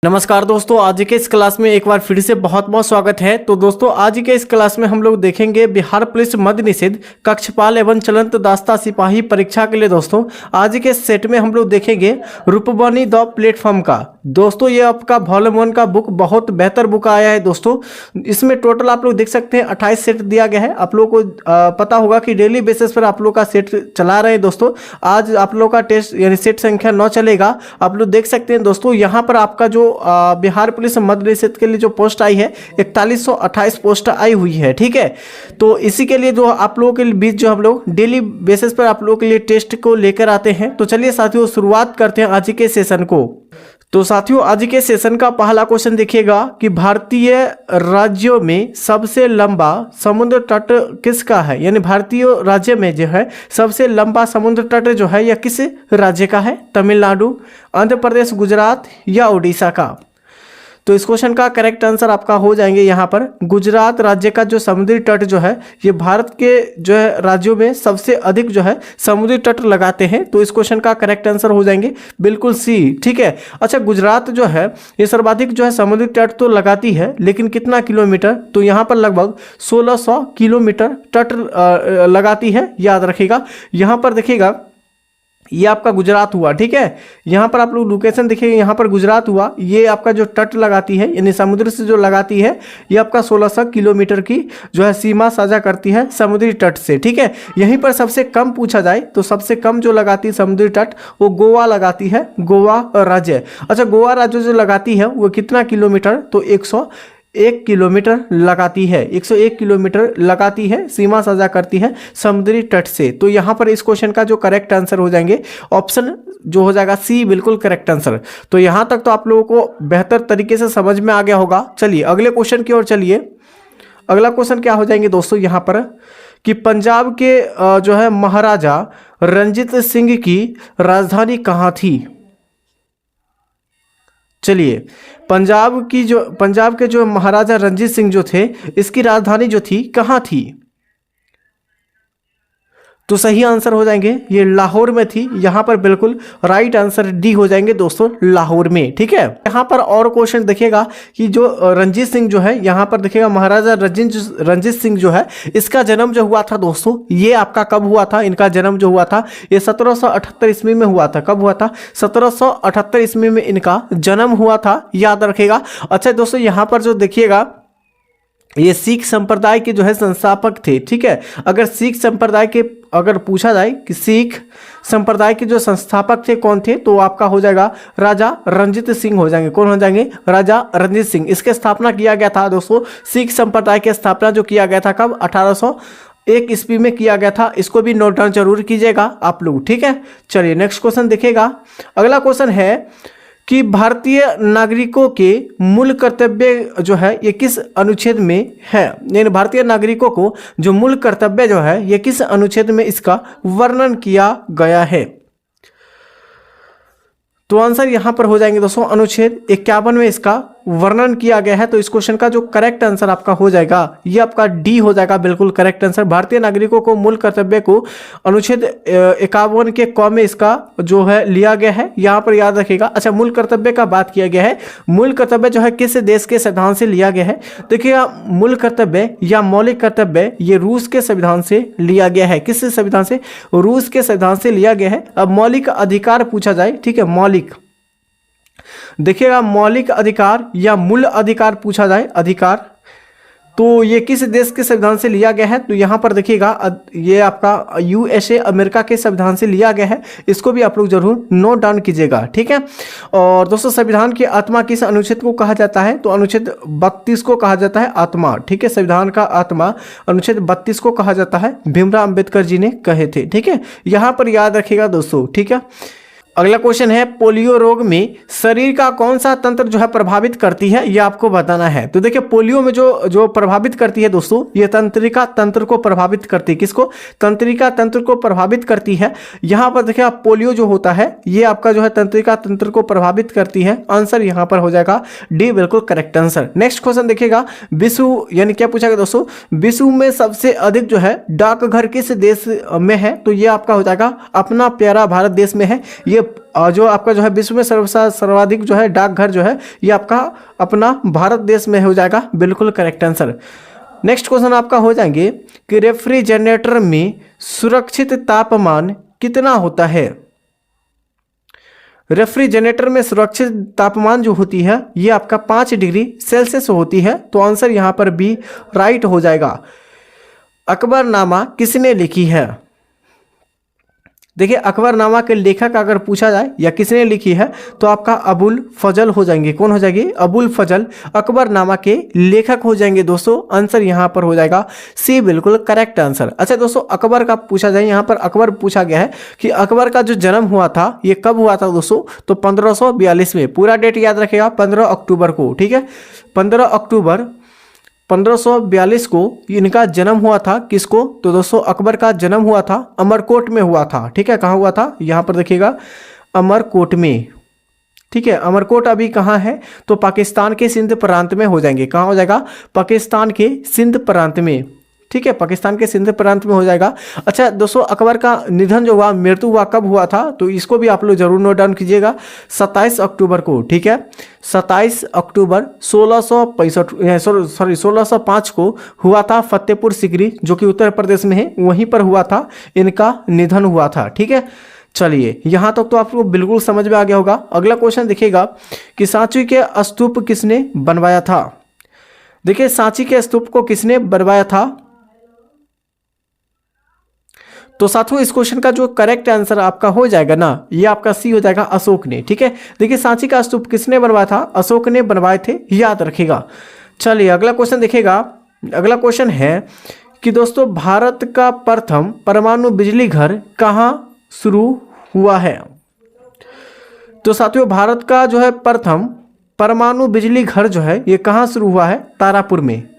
नमस्कार दोस्तों, आज के इस क्लास में एक बार फिर से बहुत बहुत स्वागत है। तो दोस्तों आज के इस क्लास में हम लोग देखेंगे बिहार पुलिस मद्य निषेध कक्षपाल एवं चलंत दास्ता सिपाही परीक्षा के लिए। दोस्तों आज के सेट में हम लोग देखेंगे रूपवाणी द प्लेटफॉर्म का। दोस्तों ये आपका वॉल्यूम 1 का बुक बहुत बेहतर बुक आया है। दोस्तों इसमें टोटल आप लोग देख सकते हैं 28 सेट दिया गया है। आप लोग को पता होगा कि डेली बेसिस पर आप लोग का सेट चला रहे हैं। दोस्तों आज आप लोग का टेस्ट यानी सेट संख्या 9 चलेगा। आप लोग देख सकते हैं दोस्तों यहाँ पर आपका जो बिहार पुलिस मद्य निषेध के लिए जो पोस्ट आई है 4128 पोस्ट आई हुई है। ठीक है, तो इसी के लिए जो आप लोगों के बीच जो हम लोग डेली बेसिस पर आप लोगों के लिए टेस्ट को लेकर आते हैं। तो चलिए साथियों शुरुआत करते हैं आज के सेशन को। तो साथियों आज के सेशन का पहला क्वेश्चन देखिएगा कि भारतीय राज्यों में सबसे लंबा समुद्र तट किसका है, यानी भारतीय राज्य में जो है सबसे लंबा समुद्र तट जो है यह किस राज्य का है? तमिलनाडु, आंध्र प्रदेश, गुजरात या उड़ीसा का? तो इस क्वेश्चन का करेक्ट आंसर आपका हो जाएंगे यहाँ पर गुजरात राज्य का जो समुद्री तट जो है ये भारत के जो है राज्यों में सबसे अधिक जो है समुद्री तट लगाते हैं। तो इस क्वेश्चन का करेक्ट आंसर हो जाएंगे बिल्कुल सी। ठीक है, अच्छा गुजरात जो है ये सर्वाधिक जो है समुद्री तट तो लगाती है, लेकिन कितना किलोमीटर? तो यहाँ पर लगभग 1600 किलोमीटर तट लगाती है। याद रखिएगा, यहाँ पर देखिएगा ये आपका गुजरात हुआ। ठीक है, यहाँ पर आप लोग लोकेशन देखिए, यहाँ पर गुजरात हुआ। ये आपका जो तट लगाती है यानी समुद्र से जो लगाती है ये आपका 1600 किलोमीटर की जो है सीमा साझा करती है समुद्री तट से। ठीक है, यहीं पर सबसे कम पूछा जाए तो सबसे कम जो लगाती है समुद्री तट वो गोवा लगाती है, गोवा राज्य। अच्छा गोवा राज्य जो लगाती है वो कितना किलोमीटर? तो 101 किलोमीटर लगाती है, 101 किलोमीटर लगाती है, सीमा साझा करती है समुद्री तट से। तो यहाँ पर इस क्वेश्चन का जो करेक्ट आंसर हो जाएंगे ऑप्शन जो हो जाएगा सी, बिल्कुल करेक्ट आंसर। तो यहाँ तक तो आप लोगों को बेहतर तरीके से समझ में आ गया होगा। चलिए अगले क्वेश्चन की ओर चलिए। अगला क्वेश्चन क्या हो जाएंगे दोस्तों यहाँ पर कि पंजाब के जो है महाराजा रंजीत सिंह की राजधानी कहाँ थी? चलिए पंजाब के जो महाराजा रंजीत सिंह जो थे इसकी राजधानी जो थी कहाँ थी? तो सही आंसर हो जाएंगे ये लाहौर में थी। यहाँ पर बिल्कुल राइट आंसर डी हो जाएंगे दोस्तों, लाहौर में। ठीक है, यहाँ पर और क्वेश्चन देखिएगा कि जो रंजीत सिंह जो है यहाँ पर देखिएगा महाराजा रंजीत सिंह जो है इसका जन्म जो हुआ था दोस्तों ये आपका कब हुआ था? इनका जन्म जो हुआ था ये 1778 ईस्वी में हुआ था। कब हुआ था? 1778 ईस्वी में इनका जन्म हुआ था। याद रखेगा। अच्छा दोस्तों यहाँ पर जो देखिएगा ये सिख संप्रदाय के जो है संस्थापक थे। ठीक है, अगर सिख संप्रदाय के अगर पूछा जाए कि सिख संप्रदाय के जो संस्थापक थे कौन थे तो आपका हो जाएगा राजा रंजीत सिंह हो जाएंगे। कौन हो जाएंगे? राजा रंजीत सिंह। इसके स्थापना किया गया था दोस्तों, सिख संप्रदाय की स्थापना जो किया गया था कब? 1801 ईस्वी में किया गया था। इसको भी नोट डाउन जरूर कीजिएगा आप लोग। ठीक है, चलिए नेक्स्ट क्वेश्चन देखिएगा। अगला क्वेश्चन है कि भारतीय नागरिकों के मूल कर्तव्य जो है ये किस अनुच्छेद में है? यानी भारतीय नागरिकों को जो मूल कर्तव्य जो है ये किस अनुच्छेद में इसका वर्णन किया गया है? तो आंसर यहां पर हो जाएंगे दोस्तों अनुच्छेद 51 में इसका वर्णन किया गया है। तो इस क्वेश्चन का जो करेक्ट आंसर आपका हो जाएगा ये आपका डी हो जाएगा, बिल्कुल करेक्ट आंसर। भारतीय नागरिकों को मूल कर्तव्य को अनुच्छेद 51 के क में इसका जो है लिया गया है। यहाँ पर याद रखिएगा। अच्छा मूल कर्तव्य का बात किया गया है, मूल कर्तव्य जो है किस देश के संविधान से लिया गया है? देखिएगा मूल कर्तव्य या मौलिक कर्तव्य ये रूस के संविधान से लिया गया है। किस संविधान से? रूस के संविधान से लिया गया है। अब मौलिक अधिकार पूछा जाए, ठीक है, मौलिक देखिएगा मौलिक अधिकार या मूल अधिकार पूछा जाए, अधिकार तो ये किस देश के संविधान से लिया गया है? तो यहाँ पर देखिएगा ये आपका यूएसए अमेरिका के संविधान से लिया गया है। इसको भी आप लोग जरूर नोट डाउन कीजिएगा। ठीक है, और दोस्तों संविधान की आत्मा किस अनुच्छेद को कहा जाता है? तो अनुच्छेद 32 को कहा जाता है आत्मा। ठीक है, संविधान का आत्मा अनुच्छेद 32 को कहा जाता है, भीमराव अंबेडकर जी ने कहे थे। ठीक है, यहाँ पर याद रखिएगा दोस्तों। ठीक है, अगला क्वेश्चन है पोलियो रोग में शरीर का कौन सा तंत्र जो है प्रभावित करती है, यह आपको बताना है। तो देखिए पोलियो में जो प्रभावित करती है दोस्तों ये तंत्रिका तंत्र को प्रभावित करती है। किसको? तंत्रिका तंत्र को प्रभावित करती है। यहाँ पर देखिए पोलियो जो होता है ये आपका जो है तंत्रिका तंत्र को प्रभावित करती है। आंसर यहाँ पर हो जाएगा डी, बिल्कुल करेक्ट आंसर। नेक्स्ट क्वेश्चन देखिएगा विश्व यानी क्या पूछा गया दोस्तों, विश्व में सबसे अधिक जो है डाकघर किस देश में है? तो ये आपका हो जाएगा अपना प्यारा भारत देश में है। ये जो आपका जो है विश्व में सर्वाधिक जो है डाकघर जो है ये आपका अपना भारत देश में हो जाएगा, बिल्कुल करेक्ट आंसर। नेक्स्ट क्वेश्चन आपका हो जाएंगे कि रेफ्रिजरेटर में सुरक्षित तापमान कितना होता है। रेफ्रिजरेटर में सुरक्षित तापमान जो होती है ये आपका 5 डिग्री सेल्सियस होती है, तो आंसर यहाँ पर बी राइट हो जाएगा। अकबरनामा किसने लिखी है। देखिए अकबरनामा के लेखक अगर पूछा जाए या किसने लिखी है तो आपका अबुल फजल हो जाएंगे। कौन हो जाएगी, अबुल फजल अकबरनामा के लेखक हो जाएंगे दोस्तों। आंसर यहाँ पर हो जाएगा सी, बिल्कुल करेक्ट आंसर। अच्छा दोस्तों अकबर का पूछा जाए, यहाँ पर अकबर पूछा गया है कि अकबर का जो जन्म हुआ था ये कब हुआ था दोस्तों, तो 1542 में। पूरा डेट याद रखेगा 15 अक्टूबर को, ठीक है। 15 अक्टूबर 1542 को इनका जन्म हुआ था। किसको, तो दोस्तों अकबर का जन्म हुआ था अमरकोट में हुआ था, ठीक है। कहाँ हुआ था, यहाँ पर देखिएगा अमरकोट में, ठीक है। अमरकोट अभी कहाँ है, तो पाकिस्तान के सिंध प्रांत में हो जाएंगे। कहाँ हो जाएगा, पाकिस्तान के सिंध प्रांत में, ठीक है। पाकिस्तान के सिंध प्रांत में हो जाएगा। अच्छा दोस्तों अकबर का निधन जो हुआ, मृत्यु हुआ, कब हुआ था, तो इसको भी आप लोग जरूर नोट डाउन कीजिएगा, 27 अक्टूबर को, ठीक है। 27 अक्टूबर 1605 को हुआ था। फतेहपुर सिकरी जो कि उत्तर प्रदेश में है, वहीं पर हुआ था इनका निधन हुआ था, ठीक है। चलिए यहाँ तक तो आपको बिल्कुल समझ में आ गया होगा। अगला क्वेश्चन देखिएगा कि सांची के स्तूप किसने बनवाया था। देखिए सांची के स्तूप को किसने बनवाया था, तो साथियों इस क्वेश्चन का जो करेक्ट आंसर आपका हो जाएगा ना, ये आपका सी हो जाएगा, अशोक ने, ठीक है। देखिए सांची का स्तूप किसने बनवाया था, अशोक ने बनवाए थे, याद रखिएगा। चलिए अगला क्वेश्चन देखिएगा। अगला क्वेश्चन है कि दोस्तों भारत का प्रथम परमाणु बिजली घर कहाँ शुरू हुआ है। तो साथियों भारत का जो है प्रथम परमाणु बिजली घर जो है ये कहाँ शुरू हुआ है, तारापुर में,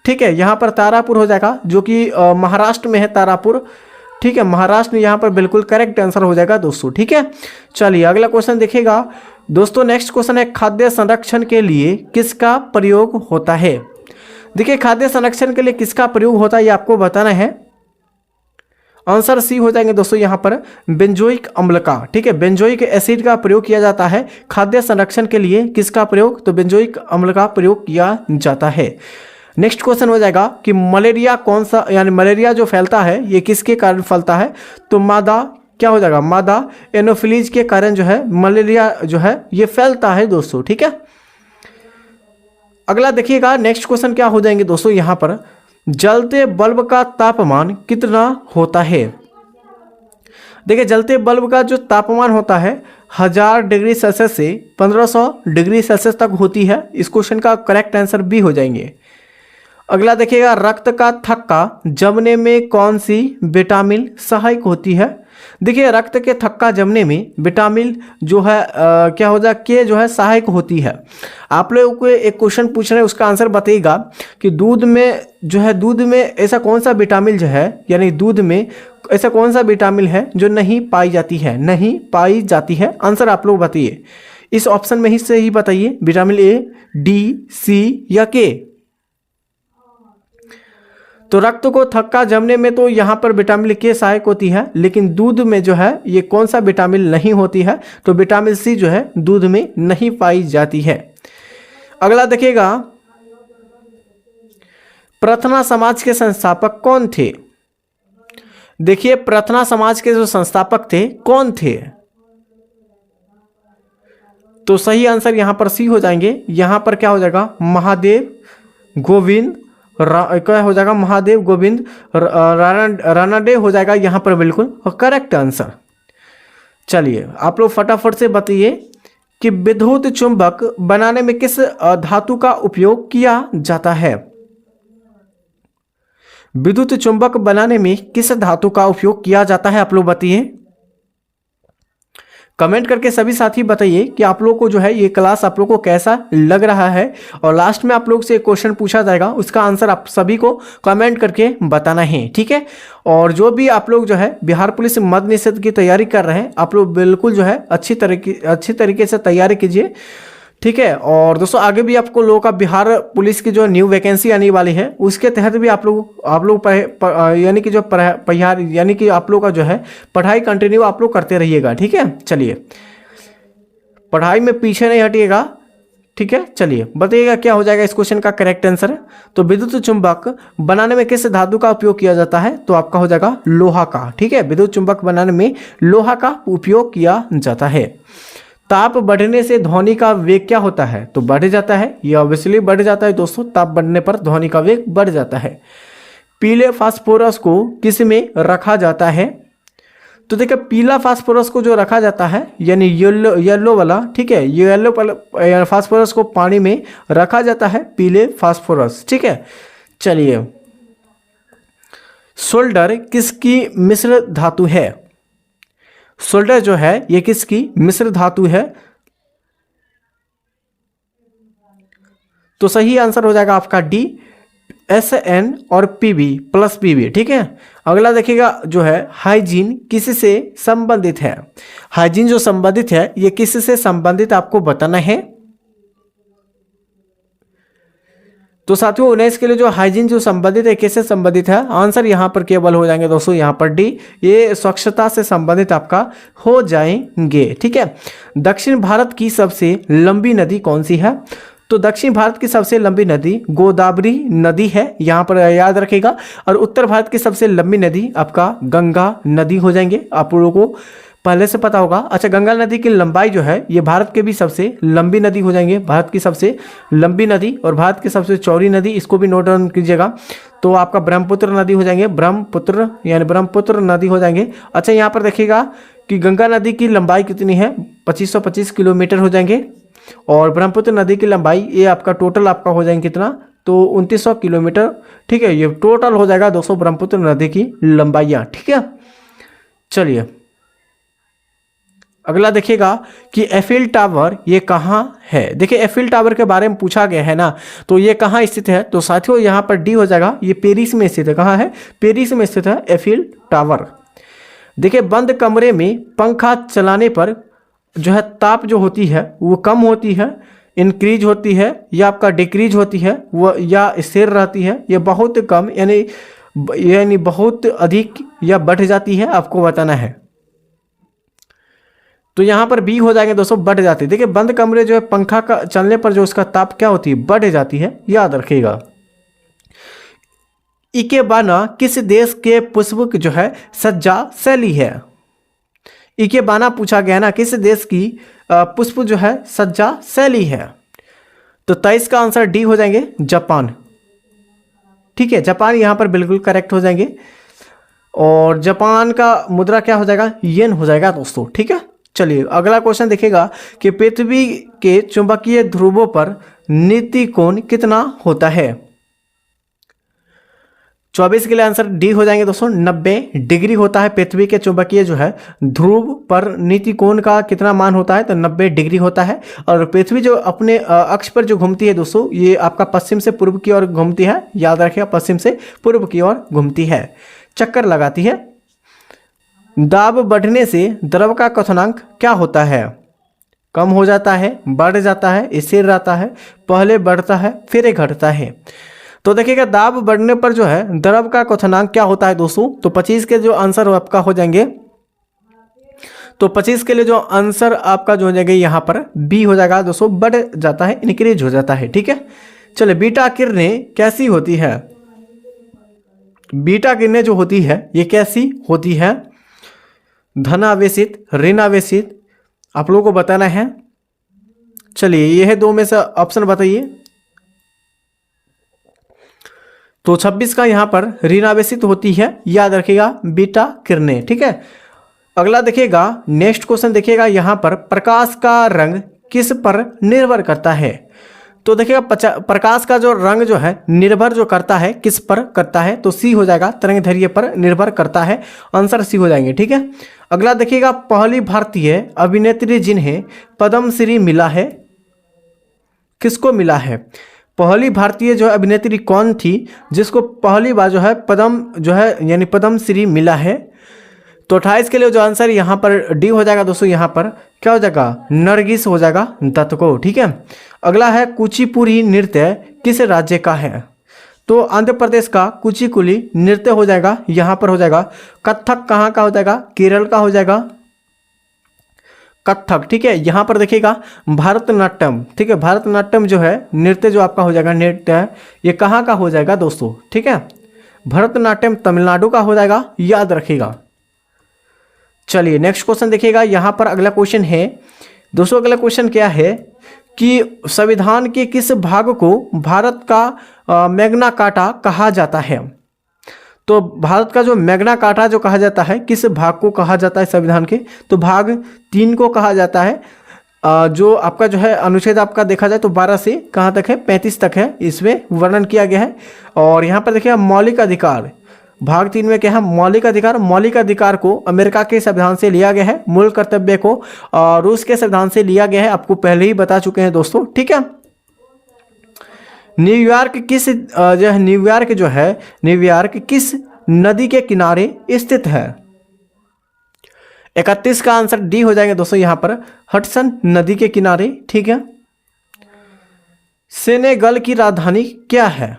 ठीक है। यहाँ पर तारापुर हो जाएगा जो कि महाराष्ट्र में है तारापुर, ठीक है। महाराष्ट्र में यहाँ पर बिल्कुल करेक्ट आंसर हो जाएगा दोस्तों, ठीक है। चलिए अगला क्वेश्चन देखिएगा दोस्तों। नेक्स्ट क्वेश्चन है खाद्य संरक्षण के लिए किसका प्रयोग होता है। देखिए खाद्य संरक्षण के लिए किसका प्रयोग होता है ये आपको बताना है। आंसर सी हो जाएंगे दोस्तों यहाँ पर बेंजोइक अम्ल का, ठीक है। बेंजोइक एसिड का प्रयोग किया जाता है खाद्य संरक्षण के लिए। किसका प्रयोग, तो बेंजोइक अम्ल का प्रयोग किया जाता है। नेक्स्ट क्वेश्चन हो जाएगा कि मलेरिया कौन सा, यानी मलेरिया जो फैलता है ये किसके कारण फैलता है, तो मादा क्या हो जाएगा, मादा एनोफिलीज के कारण जो है मलेरिया जो है ये फैलता है दोस्तों, ठीक है। अगला देखिएगा नेक्स्ट क्वेश्चन क्या हो जाएंगे दोस्तों, यहाँ पर जलते बल्ब का तापमान कितना होता है। देखिए जलते बल्ब का जो तापमान होता है 1000 डिग्री सेल्सियस से 1500 डिग्री सेल्सियस तक होती है। इस क्वेश्चन का करेक्ट आंसर बी हो जाएंगे। अगला देखिएगा रक्त का थक्का जमने में कौन सी विटामिन सहायक होती है। देखिए रक्त के थक्का जमने में विटामिन जो है क्या हो जाए, के जो है सहायक होती है। आप लोगों को एक क्वेश्चन पूछ रहे हैं उसका आंसर बताइएगा कि दूध में जो है, दूध में ऐसा कौन सा विटामिन जो है, यानी दूध में ऐसा कौन सा विटामिन है जो नहीं पाई जाती है, नहीं पाई जाती है। आंसर आप लोग बताइए, इस ऑप्शन में ही से ही बताइए, विटामिन ए, डी, सी या के। तो रक्त को थक्का जमने में तो यहाँ पर विटामिन के सहायक होती है, लेकिन दूध में जो है ये कौन सा विटामिन नहीं होती है, तो विटामिन सी जो है दूध में नहीं पाई जाती है। अगला देखिएगा प्रार्थना समाज के संस्थापक कौन थे। देखिए प्रार्थना समाज के जो संस्थापक थे कौन थे, तो सही आंसर यहाँ पर सी हो जाएंगे। यहाँ पर क्या हो जाएगा, महादेव गोविंद क्या हो जाएगा, महादेव गोविंद रानाडे हो जाएगा यहाँ पर बिल्कुल करेक्ट आंसर। चलिए आप लोग फटाफट से बताइए कि विद्युत चुंबक बनाने में किस धातु का उपयोग किया जाता है। विद्युत चुंबक बनाने में किस धातु का उपयोग किया जाता है, आप लोग बताइए। कमेंट करके सभी साथी बताइए कि आप लोगों को जो है ये क्लास आप लोगों को कैसा लग रहा है। और लास्ट में आप लोग से एक क्वेश्चन पूछा जाएगा, उसका आंसर आप सभी को कमेंट करके बताना है, ठीक है। और जो भी आप लोग जो है बिहार पुलिस मद्य निषेध की तैयारी कर रहे हैं, आप लोग बिल्कुल जो है अच्छी तरीके से तैयारी कीजिए, ठीक है। और दोस्तों आगे भी आपको लोगों का बिहार पुलिस की जो न्यू वैकेंसी आने वाली है उसके तहत भी आप लोग यानी कि जो बिहार यानी कि आप लोग का जो है पढ़ाई कंटिन्यू आप लोग करते रहिएगा। ठीक है, चलिए पढ़ाई में पीछे नहीं हटिएगा। ठीक है, चलिए बताइएगा क्या हो जाएगा इस क्वेश्चन का करेक्ट आंसर। तो विद्युत चुंबक बनाने में किस धातु का उपयोग किया जाता है? तो आपका हो जाएगा लोहा का। ठीक है, विद्युत चुंबक बनाने में लोहा का उपयोग किया जाता है। ताप बढ़ने से ध्वनि का वेग क्या होता है? तो बढ़ जाता है, ये ऑब्वियसली बढ़ जाता है दोस्तों, ताप बढ़ने पर ध्वनि का वेग बढ़ जाता है। पीले फास्फोरस को किस में रखा जाता है? तो देखिए पीला फास्फोरस को जो रखा जाता है यानी येलो वाला, ठीक है, येलो फास्फोरस को पानी में रखा जाता है, पीले फास्फोरस। ठीक है, चलिए सोल्डर किसकी मिश्र धातु है? सोल्डर जो है ये किसकी मिश्र धातु है? तो सही आंसर हो जाएगा आपका डी, SN और PB प्लस PB। ठीक है, अगला देखिएगा जो है हाइजीन किससे संबंधित है? हाइजीन जो संबंधित है ये किससे संबंधित आपको बताना है। तो साथियों 19 के लिए जो हाइजीन जो संबंधित है किससे संबंधित है? आंसर यहाँ पर केवल हो जाएंगे दोस्तों यहाँ पर डी, ये स्वच्छता से संबंधित आपका हो जाएंगे। ठीक है, दक्षिण भारत की सबसे लंबी नदी कौन सी है? तो दक्षिण भारत की सबसे लंबी नदी गोदावरी नदी है, यहाँ पर याद रखेगा। और उत्तर भारत की सबसे लंबी नदी आपका गंगा नदी हो जाएंगे, आप लोगों को पहले से पता होगा। अच्छा, गंगा नदी की लंबाई जो है ये भारत के भी सबसे लंबी नदी हो जाएंगे, भारत की सबसे लंबी नदी। और भारत की सबसे चौड़ी नदी, इसको भी नोट डाउन कीजिएगा, तो आपका ब्रह्मपुत्र नदी हो जाएंगे, ब्रह्मपुत्र यानी ब्रह्मपुत्र नदी हो जाएंगे। अच्छा, यहाँ पर देखिएगा कि गंगा नदी की लंबाई कितनी है? 2525 किलोमीटर हो जाएंगे। और ब्रह्मपुत्र नदी की लंबाई ये आपका टोटल आपका हो जाएंगे कितना? तो 2900 किलोमीटर। ठीक है, ये टोटल हो जाएगा 200 ब्रह्मपुत्र नदी की लंबाइयाँ। ठीक है, चलिए अगला देखिएगा कि एफिल टावर ये कहाँ है? देखिए एफिल टावर के बारे में पूछा गया है ना, तो ये कहाँ स्थित है? तो साथियों यहाँ पर डी हो जाएगा, ये पेरिस में स्थित है। कहाँ है? पेरिस में स्थित है एफिल टावर। देखिए बंद कमरे में पंखा चलाने पर जो है ताप जो होती है वो कम होती है, इंक्रीज होती है, या आपका डिक्रीज होती है, वो या स्थिर रहती है, या बहुत कम यानी बहुत अधिक या बढ़ जाती है, आपको बताना है। तो यहाँ पर बी हो जाएंगे दोस्तों, बढ़ जाती है। देखिए बंद कमरे जो है पंखा का चलने पर जो उसका ताप क्या होती है? बढ़ जाती है, याद रखिएगा। इकेबाना किस देश के पुष्प जो है सज्जा शैली है? इकेबाना पूछा गया ना, किस देश की पुष्प जो है सज्जा शैली है? तो 23 का आंसर डी हो जाएंगे, जापान। ठीक है, जापान यहाँ पर बिल्कुल करेक्ट हो जाएंगे। और जापान का मुद्रा क्या हो जाएगा? येन हो जाएगा दोस्तों। ठीक है, चलिए अगला क्वेश्चन देखिएगा कि पृथ्वी के चुंबकीय ध्रुवों पर नीति कोण कितना होता है? 24 के लिए आंसर डी हो जाएंगे दोस्तों, 90 डिग्री होता है। पृथ्वी के चुंबकीय जो है ध्रुव पर नीति कोण का कितना मान होता है? तो 90 डिग्री होता है। और पृथ्वी जो अपने अक्ष पर जो घूमती है दोस्तों, ये आपका पश्चिम से पूर्व की ओर घूमती है, याद रखिएगा, पश्चिम से पूर्व की ओर घूमती है, चक्कर लगाती है। दाब बढ़ने से द्रव का क्वथनांक क्या होता है? कम हो जाता है, बढ़ जाता है, स्थिर रहता है, पहले बढ़ता है फिर ये घटता है। तो देखिएगा दाब बढ़ने पर जो है द्रव का क्वथनांक क्या होता है दोस्तों? तो 25 के जो आंसर आपका हो जाएंगे, तो 25 के लिए जो आंसर आपका जो हो जाएगा यहाँ पर बी हो जाएगा दोस्तों, बढ़ जाता है, इंक्रीज हो जाता है। ठीक है, चलिए बीटा किरणें कैसी होती है? बीटा किरणें जो होती है ये कैसी होती है? धनावेशित, ऋणावेशित, आप लोगों को बताना है। चलिए यह दो में से ऑप्शन बताइए। तो 26 का यहाँ पर ऋणावेशित होती है, याद रखिएगा, बीटा किरणें। ठीक है, अगला देखिएगा, नेक्स्ट क्वेश्चन देखिएगा, यहाँ पर प्रकाश का रंग किस पर निर्भर करता है? तो देखिएगा प्रकाश का जो रंग जो है निर्भर जो करता है किस पर करता है? तो सी हो जाएगा, तरंग दैर्घ्य पर निर्भर करता है, आंसर सी हो जाएंगे। ठीक है, अगला देखिएगा, पहली भारतीय अभिनेत्री जिन्हें पद्मश्री मिला है, किसको मिला है? पहली भारतीय जो अभिनेत्री कौन थी जिसको पहली बार जो है पद्म जो है यानी पद्मश्री मिला है? तो 28 के लिए जो आंसर यहाँ पर डी हो जाएगा दोस्तों, यहाँ पर क्या हो जाएगा, नरगिस हो जाएगा दत्त को। ठीक है, अगला है कुचिपुड़ी नृत्य किस राज्य का है? तो आंध्र प्रदेश का कुचिपुड़ी नृत्य हो जाएगा, यहाँ पर हो जाएगा। कथक कहाँ का हो जाएगा, केरल का हो जाएगा कथक। ठीक है, यहाँ पर देखिएगा भरतनाट्यम। ठीक है, भरतनाट्यम जो है नृत्य जो आपका हो जाएगा, नृत्य है, ये कहाँ का हो जाएगा दोस्तों? ठीक है, भरतनाट्यम तमिलनाडु का हो जाएगा, याद रखिएगा। चलिए नेक्स्ट क्वेश्चन देखिएगा, यहाँ पर अगला क्वेश्चन है दोस्तों। अगला क्वेश्चन क्या है कि संविधान के किस भाग को भारत का मैग्ना कार्टा कहा जाता है? तो भारत का जो मैग्ना कार्टा जो कहा जाता है, किस भाग को कहा जाता है संविधान के? तो भाग 3 को कहा जाता है। जो आपका जो है अनुच्छेद आपका देखा जाए तो 12 से कहाँ तक है, 35 तक है, इसमें वर्णन किया गया है। और यहाँ पर देखिए मौलिक अधिकार, भाग 3 में क्या है, मौलिक अधिकार। मौलिक अधिकार को अमेरिका के संविधान से लिया गया है, मूल कर्तव्य को रूस के संविधान से लिया गया है, आपको पहले ही बता चुके हैं दोस्तों। ठीक है, न्यूयॉर्क किस नदी के किनारे स्थित है? 31 का आंसर डी हो जाएगा दोस्तों, यहाँ पर हडसन नदी के किनारे। ठीक है, सेनेगल की राजधानी क्या है?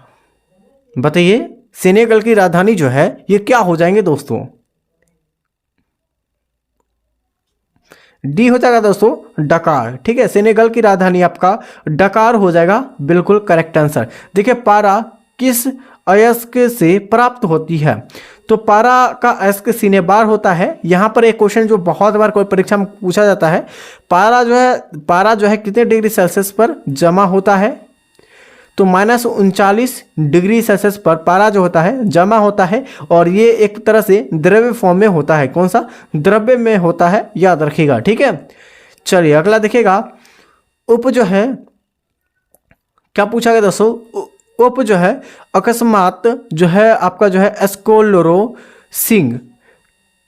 बताइए, सेनेगल की राजधानी जो है ये क्या हो जाएंगे दोस्तों? डी हो जाएगा दोस्तों, डकार। ठीक है, सेनेगल की राजधानी आपका डकार हो जाएगा, बिल्कुल करेक्ट आंसर। देखिए पारा किस अयस्क से प्राप्त होती है? तो पारा का अयस्क सिनेबार होता है। यहाँ पर एक क्वेश्चन जो बहुत बार कोई परीक्षा में पूछा जाता है, पारा जो है कितने डिग्री सेल्सियस पर जमा होता है? तो -39 डिग्री सेल्सियस पर पारा जो होता है जमा होता है, और ये एक तरह से द्रव्य फॉर्म में होता है। कौन सा? द्रव्य में होता है, याद रखिएगा। ठीक है, चलिए अगला देखिएगा, उप जो है क्या पूछा गया दोस्तों? उप जो है अकस्मात जो है आपका जो है स्क्लेरोसिस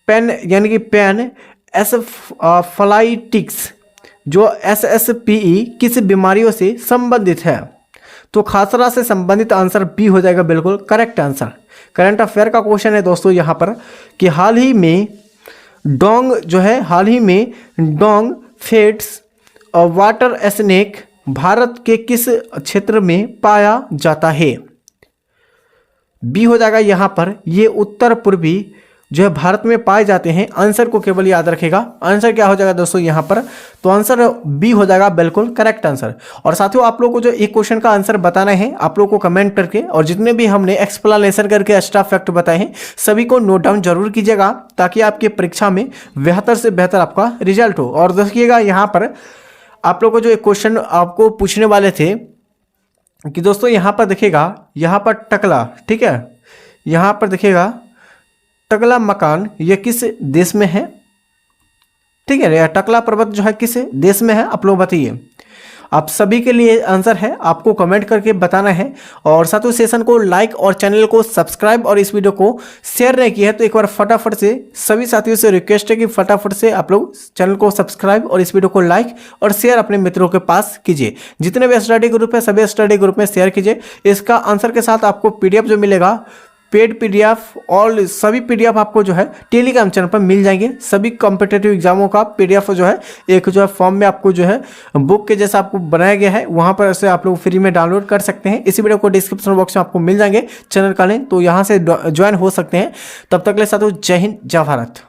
पेन यानी कि पेन एन्सेफेलाइटिस जो SSPE किस बीमारियों से संबंधित है? तो खासरा से संबंधित आंसर बी हो जाएगा, बिल्कुल करेक्ट आंसर। करंट अफेयर का क्वेश्चन है दोस्तों यहाँ पर कि हाल ही में डोंग फेट्स और वाटर स्नेक भारत के किस क्षेत्र में पाया जाता है? बी हो जाएगा यहाँ पर, ये उत्तर पूर्वी जो है भारत में पाए जाते हैं। आंसर को केवल याद रखेगा, आंसर क्या हो जाएगा दोस्तों यहाँ पर? तो आंसर बी हो जाएगा, बिल्कुल करेक्ट आंसर। और साथियों आप लोगों को जो एक क्वेश्चन का आंसर बताना है, आप लोगों को कमेंट करके, और जितने भी हमने एक्सप्लेनेशन करके एक्स्ट्रा फैक्ट बताए हैं सभी को नोट डाउन जरूर कीजिएगा, ताकि आपकी परीक्षा में बेहतर से बेहतर आपका रिजल्ट हो। और देखिएगा यहाँ पर आप लोग को जो एक क्वेश्चन आपको पूछने वाले थे कि दोस्तों यहाँ पर देखिएगा, यहाँ पर टकला, ठीक है, यहाँ पर देखिएगा टकला मकान ये किस देश में है? ठीक है, टकला पर्वत जो है किस देश में है? आप लोग बताइए। आप सभी के लिए आंसर है, आपको कमेंट करके बताना है। और साथों सेशन को लाइक और चैनल को सब्सक्राइब और इस वीडियो को शेयर नहीं किया है तो एक बार फटाफट से सभी साथियों से रिक्वेस्ट है कि फटाफट से आप लोग चैनल को सब्सक्राइब और इस वीडियो को लाइक और शेयर अपने मित्रों के पास कीजिए। जितने भी स्टडी ग्रुप है सभी स्टडी ग्रुप में शेयर कीजिए। इसका आंसर के साथ आपको PDF जो मिलेगा, पेड PDF और सभी PDF आपको जो है टेलीग्राम चैनल पर मिल जाएंगे। सभी कॉम्पिटिटिव एग्जामों का PDF जो है एक जो है फॉर्म में आपको जो है बुक के जैसा आपको बनाया गया है, वहां पर से आप लोग फ्री में डाउनलोड कर सकते हैं। इसी वीडियो को डिस्क्रिप्शन बॉक्स में आपको मिल जाएंगे चैनल का लिंक, तो यहाँ से ज्वाइन हो सकते हैं। तब तक के लिए साथियों जय हिंद जय भारत।